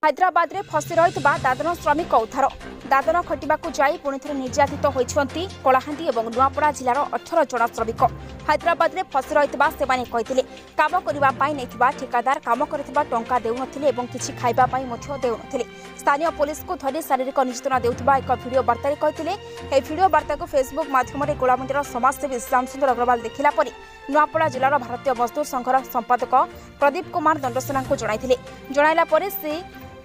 हैदराबाद रे फसी रहितबा दादन श्रमिक उद्धार दादन खटिबाकू जाई पुणी थे निर्यातित होइछंती कलाहांडी एवं नुआपड़ा जिलार 18 जन श्रमिक हैदराबाद रे फसी रहितबा सेमाने कहिथिले काम करिबा पाई नैथिबा ठेकादार काम करथिबा टंका देउनथिले एवं किछि खाइबा पाई मध्य देउनथिले। स्थानीय पुलिस को धरी शारीरिक निर्यातना देउथिबा एक वीडियो वार्ता रे कहिथिले। ए वीडियो वार्ता को फेसबुक माध्यम रे गोलामंडीर समाजसेवी श्यामसुंदर अग्रवाल देखिला परि नुआपड़ा जिलार भारतीय मजदूर संघर संपादक प्रदीप कुमार दंडसेना को जणाइला परे से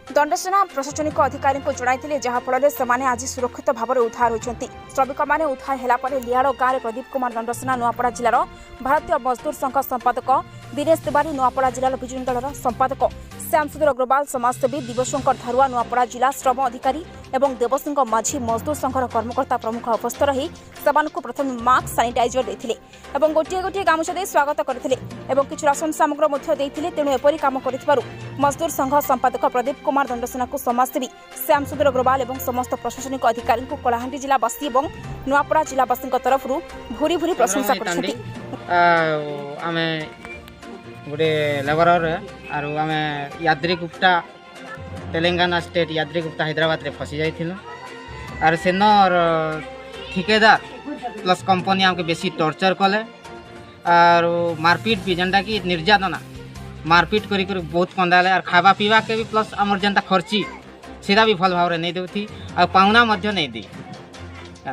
दंडसेना प्रशासनिक अधिकारी को जणाइथिले जहाफल से आज सुरक्षित भाव में उद्धार होती। श्रमिक मैंने उद्धार होगापर लिहाड़ गाँव में प्रदीप कुमार दंडसेना नुआपड़ा जिलार भारतीय मजदूर संघ संपादक दिनेश तिवारी नुआपड़ा जिलार विजयी दलर संपादक श्यामसुंदर अग्रवाल समाजसेवी दिवशंकर धारुआ नुआपड़ा जिला श्रम अधिकारी एवं देवसिंह माझी मजदूर संघर कर्मकर्ता प्रमुख उपस्थित रही सेमानकु प्रथम मास्क सानिटाइजर देथिले एवं गोटे गोटे गामुछा दे स्वागत करथिले एवं किछु राशन सामग्री मध्य देथिले। तेणु एपरि काम करिथिबारु मजदूर संघ संपादक प्रदीप कुमार दंडसेना को समाजसेवी श्यामसुंदर अग्रवाल एवं समस्त प्रशासनिक अधिकारी को कलाहांडी जिलावासी एवं नुआपड़ा जिलावासी तरफ भूरी भूरी प्रशंसा करछथि। आमे गोटे लेबरर आरो आमे यात्री गुप्ता तेलंगाना स्टेट यात्री गुप्ता हैदराबाद रे फसी जाइथिलु आर सेनर ठेकेदार प्लस कंपनी हमके बेसी टॉर्चर कले और मारपीट भी जेनटा कि निर्यातना मारपीट करी बहुत कंदाले और खावा पीवा के भी प्लस आमर जेनटा खर्ची सीधा भी भल भाव नहीं देउथी और पाउना मध्य नहीं दी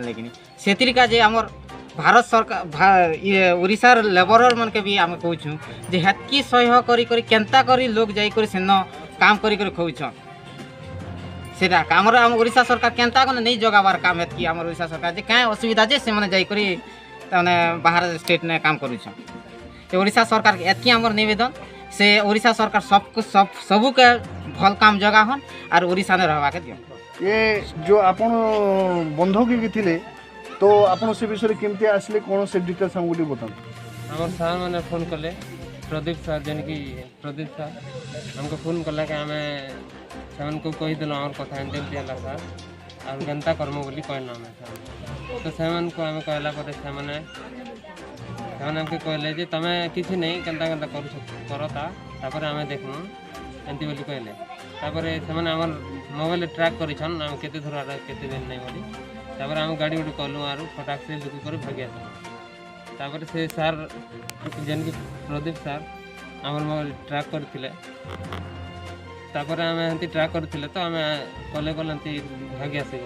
लेकिन सेतिरिका जे आमर भारत सरकार ये ओडिशार लेबरर मन के भी आम कहूँ जे हेतकी सह्य करी केन्ता करी लोग जाई करी सेन काम करी खोउछन सेटा आमर आम ओडिशा सरकार केन्ता कने नहीं जगाबार काम हेतकी आमर ओडिशा सरकार जे काए असुविधा जे से माने जाई करी तने बाहर स्टेट ने काम करूछन। ते ओडिशा सरकार के एतकी आमर निवेदन से ओडिशा सरकार सबू के भल काम जगा हन और ओडिशा ने रहबा के दियो। ये जो आपण बंधक की थिले तो आपण से विषय केमती आसले कोन से डिटेल्स हम गुडी बतान। हमर सर माने फोन करले प्रदीप सर जन की प्रदीप सर हमको फोन करला के हमें सेवन को कहि देलो और कथा एंडेल दिया सर और जनता कर्म बोली कहना हमें तो सेवन को हमें कहला पर सेमने हमके कहले जे तमे किछि नहीं केनता केनता करता तापर हमें देखनु एंती बोली कहले तापर सेमने हमर मोबाइल ट्रैक करिछन हम केते धरा केते दिन नहीं बोली तापर हम गाड़ी उडी कलु आरो फटाक से लुकी कर भागिया तापर से सर जन की प्रदीप सर हमर मोबाइल ट्रैक करथिले तापर हम एंती ट्रैक करथिले तो हम कले एंती भागिया से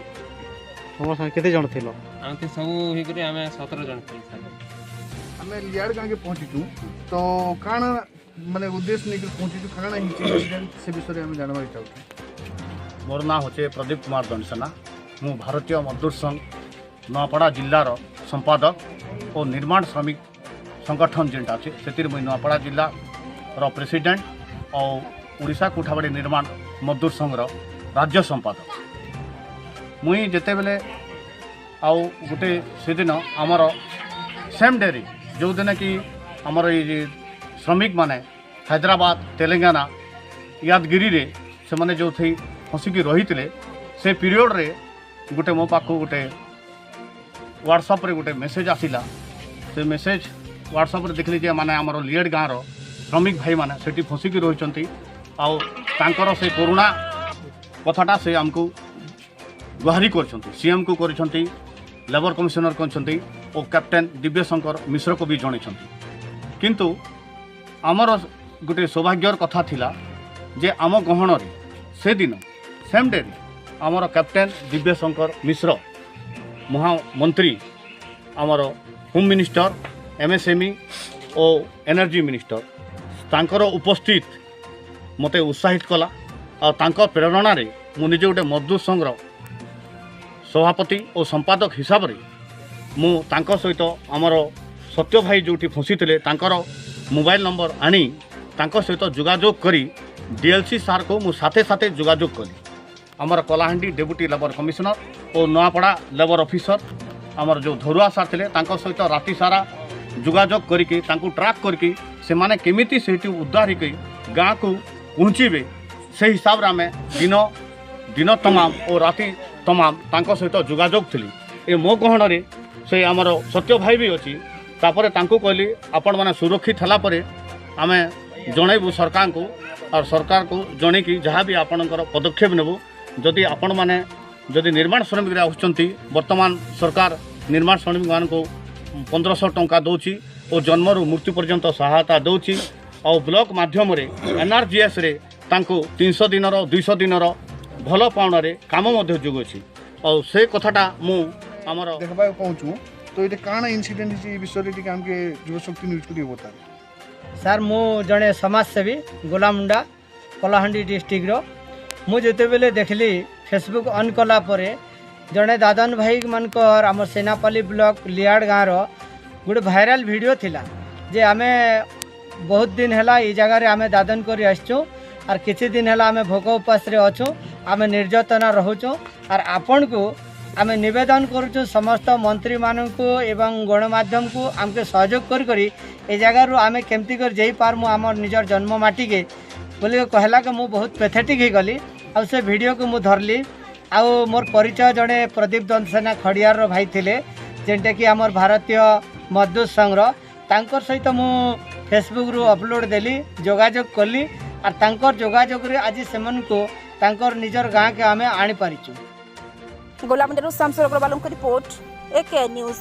हमर संग केते जण थिलो हम ते सब ही करी हम 17 जण थिले सर हमें लियाड़ गांव के पहुंचीचु तो काण माने उद्देश्य नहीं पहुंचीचु काण इंसिडेंट से विषय हम जानवा चाहू। मोर ना होचे प्रदीप कुमार दंडसेना मु भारतीय मजदूर संघ नुआपड़ा जिलार संपादक और निर्माण श्रमिक संगठन जेनटा अच्छे से मुई नुआपड़ा जिला रो प्रेसिडेंट और उड़ीसा कोठाबाड़ी निर्माण मजदूर संघ राज्य संपादक मुई जेते बेले आउ गोटे से दिन आमर सेम डे रे जो दिन कि आमर ये श्रमिक माने हैदराबाद तेलंगाना यादगिरी रे से माने जो थी फसिकी रही से पीरियड रे गोटे मो पाखु गोटे व्हाट्सएप रे गोटे मेसेज आसिला से मेसेज व्हाट्सएप रे देखली जे माने आमर लियड गाँव श्रमिक भाई माने सेठी फसिकी रही आउ तांकर से कोरोना कथाटा से आमको गुहारी कर सीएम को कर लेबर कमिशनर कर और कैप्टेन दिव्यशंकर मिश्र को भी जन किंतु आमर गोटे सौभाग्यर कथा थिला जे आम गहण से दिन सेम डे आमर कैप्टेन दिव्यशंकर मिश्र महामंत्री आमर होम मिनिस्टर एमएसएमई और एनर्जी मिनिस्टर तांकर उपस्थित मते उत्साहित कला और तांकर प्रेरणा रे मु निजे गोटे मजदूर संघ सभापति और संपादक हिसाब रे मु तांकर सहित आमर सत्य भाई जोटी फसी थे तांकर मोबाइल नंबर आनी तांकर सहित जोगाजोग करी डीएलसी सार को मु साथे साथे जोगाजोग करी आमर कलाहांडी डेप्यूटी लेबर कमिशनर और नुआपड़ा लेबर ऑफिसर आमर जो धरुआ सार थे तांकर सहित राति सारा जोगाजोग करिके तांको ट्रैक करके से माने केमिति सेठी उद्धार होकर गाँ को पहुँचे से हिसाब रे आमे दिन तमाम और राति तमाम तांको सहित जोगाजोग थी ए मो गहण रे से आमर सत्य भाई भी अच्छी तापर तांको कहली आपण माने सुरक्षित हला परे आमे जणैबु सरकार को और सरकार को जन कि जहाँ भी आपणकर पदक्षेप नेबू जदि आपण मैंने जदि निर्माण श्रमिक आसुँच बर्तमान सरकार निर्माण श्रमिक मान को 1500 टंका दौची और जन्मरू मृत्यु पर्यंत सहायता दौची और ब्लॉक माध्यम NRGS रे तांको 300 दिन 200 दिन भल पाउन काम जोगुची और से कथाटा मु आमर देखबा कहूँ तो ये काण इनसीडेंट विषय टी हमके युवा शक्ति न्यूज को बता सार मु जड़े समाजसेवी गोलामुंडा कलाहांडी डिस्ट्रिक्ट रो मु जेते बेले देखली फेसबुक ऑन कला परे जड़े दादन भाई मानकर आम सेनापाली ब्लॉक लियाड़ गाँव रो गोटे भाइराल वीडियो थिला जे आमे बहुत दिन हैला ई जगह रे आमे दादन करी आछू और किछि दिन हैला आमे भोक उपास रे अछू आमे निर्यातना रहूचू और आपण को आमे निवेदन करूँ समस्त मंत्री मानू एवं गणमाध्यम को आमके सहयोग करी ए जगार आमे केमती कर जाई पारमु आमर निजर जन्म माटी के बोले कहला कि मु बहुत पैथेटिक हो गली आ से वीडियो को मु धरली आउ मोर परिचय जड़े प्रदीप17जना खड़ियार रो भाई थिले जेंटा कि आमर भारतीय मजदूर संघ रो तांकर सहित मु फेसबुक रू अपलोड देली जोगाजोग कली और तांकर जोगाजोग रे आज सेमन को तांकर निजर गाँ के आमे आनी पारिचु। गोलामुंडा शामसुर अग्रवाल की रिपोर्ट AK न्यूज।